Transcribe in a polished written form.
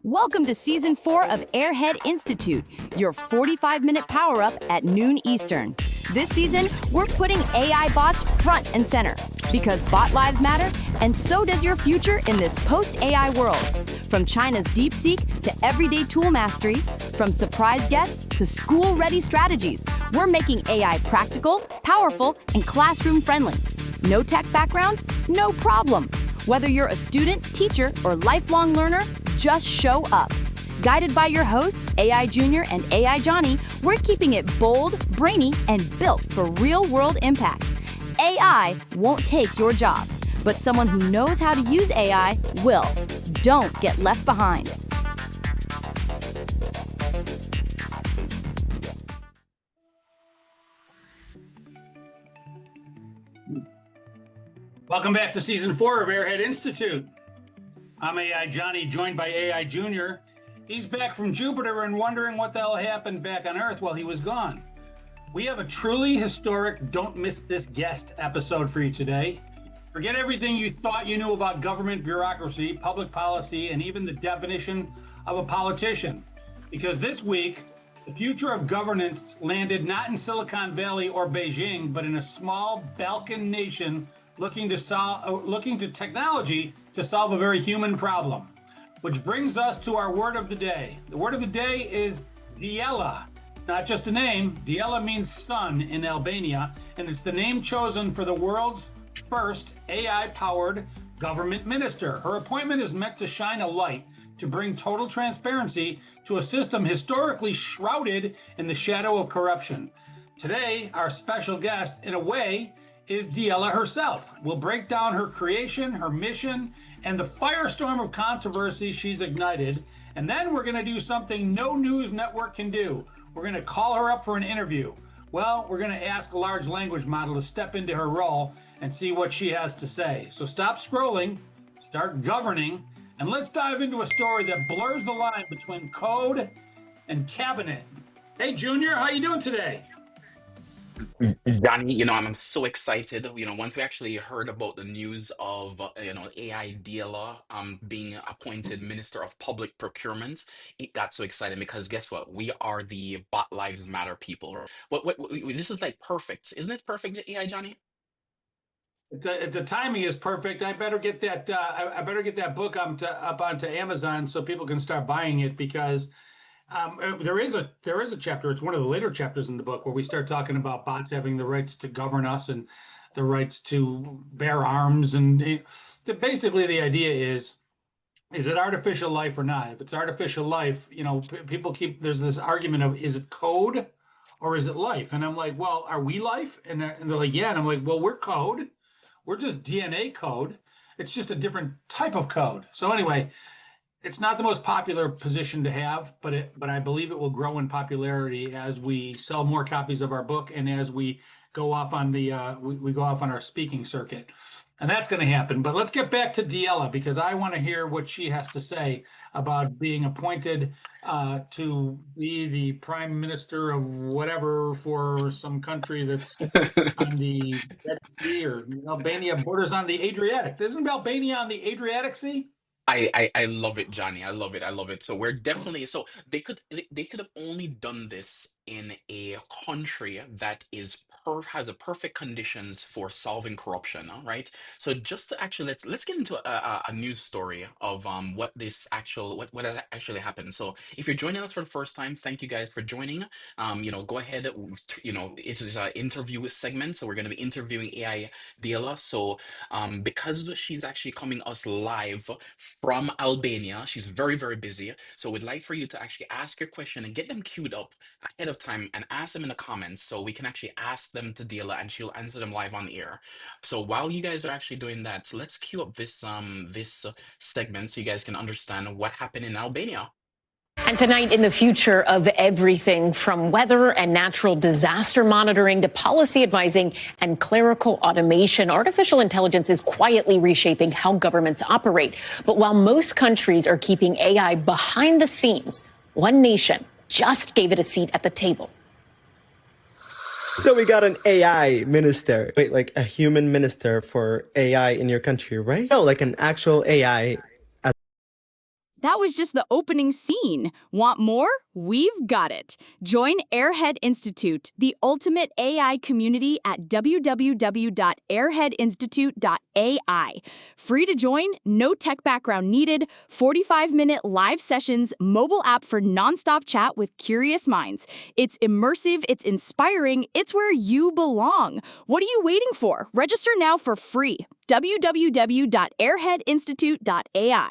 Welcome to Season 4 of Airhead Institute, your 45-minute power-up at noon Eastern. This season, we're putting AI bots front and center because bot lives matter, and so does your future in this post-AI world. From China's DeepSeek to everyday tool mastery, from surprise guests to school-ready strategies, we're making AI practical, powerful, and classroom-friendly. No tech background? No problem. Whether you're a student, teacher, or lifelong learner, just show up. Guided by your hosts, AI Junior and AI Johnny, we're keeping it bold, brainy, and built for real-world impact. AI won't take your job, but someone who knows how to use AI will. Don't get left behind. Welcome back to Season 4 of Airhead Institute. I'm AI Johnny, joined by AI Junior. He's back from Jupiter and wondering what the hell happened back on Earth while he was gone. We have a truly historic Don't Miss This Guest episode for you today. Forget everything you thought you knew about government bureaucracy, public policy, and even the definition of a politician. Because this week, the future of governance landed not in Silicon Valley or Beijing, but in a small Balkan nation looking to technology to solve a very human problem. Which brings us to our word of the day. The word of the day is Diella. It's not just a name. Diella means sun in Albania, and it's the name chosen for the world's first AI-powered government minister. Her appointment is meant to shine a light to bring total transparency to a system historically shrouded in the shadow of corruption. Today, our special guest, in a way, is Diella herself. We'll break down her creation, her mission, and the firestorm of controversy she's ignited. And then we're going to do something no news network can do. We're going to call her up for an interview. Well, we're going to ask a large language model to step into her role and see what she has to say. So stop scrolling, start governing, and let's dive into a story that blurs the line between code and cabinet. Hey, Junior, how you doing today? Johnny, I'm so excited. Once we actually heard about the news of, AI Diella being appointed Minister of Public Procurement, it got so exciting because guess what? We are the Bot Lives Matter people. This is like perfect. Isn't it perfect, AI Johnny? The timing is perfect. I better get that. I better get that book up onto Amazon so people can start buying it because there is a chapter. It's one of the later chapters in the book where we start talking about bots having the rights to govern us and the rights to bear arms. And basically, the idea is it artificial life or not? If it's artificial life, people there's this argument of is it code or is it life? And I'm like, well, are we life? And they're like, yeah. And I'm like, well, we're code. We're just DNA code. It's just a different type of code. So anyway, it's not the most popular position to have, but I believe it will grow in popularity as we sell more copies of our book and as we go off on we go off on our speaking circuit. And that's going to happen. But let's get back to Diella because I want to hear what she has to say about being appointed to be the prime minister of whatever for some country that's on the Red Sea or Albania borders on the Adriatic. Isn't Albania on the Adriatic Sea? I love it, Johnny. I love it. I love it. So we're definitely they could have only done this in a country that has a perfect conditions for solving corruption, right? So just to actually let's get into a news story of what has actually happened. So if you're joining us for the first time, thank you guys for joining. Go ahead. It is an interview segment, so we're going to be interviewing AI Diella. So because she's actually coming us live from Albania. She's very, very busy. So we'd like for you to actually ask your question and get them queued up ahead of time and ask them in the comments so we can actually ask them to Diella and she'll answer them live on the air. So while you guys are actually doing that, so let's queue up this segment so you guys can understand what happened in Albania. And tonight, in the future of everything from weather and natural disaster monitoring to policy advising and clerical automation, artificial intelligence is quietly reshaping how governments operate. But while most countries are keeping AI behind the scenes, one nation just gave it a seat at the table. So we got an AI minister, wait, like a human minister for AI in your country, right? No, like an actual AI. That was just the opening scene. Want more? We've got it. Join Airhead Institute, the ultimate AI community at www.airheadinstitute.ai. Free to join, no tech background needed, 45-minute live sessions, mobile app for nonstop chat with curious minds. It's immersive, it's inspiring, it's where you belong. What are you waiting for? Register now for free. www.airheadinstitute.ai.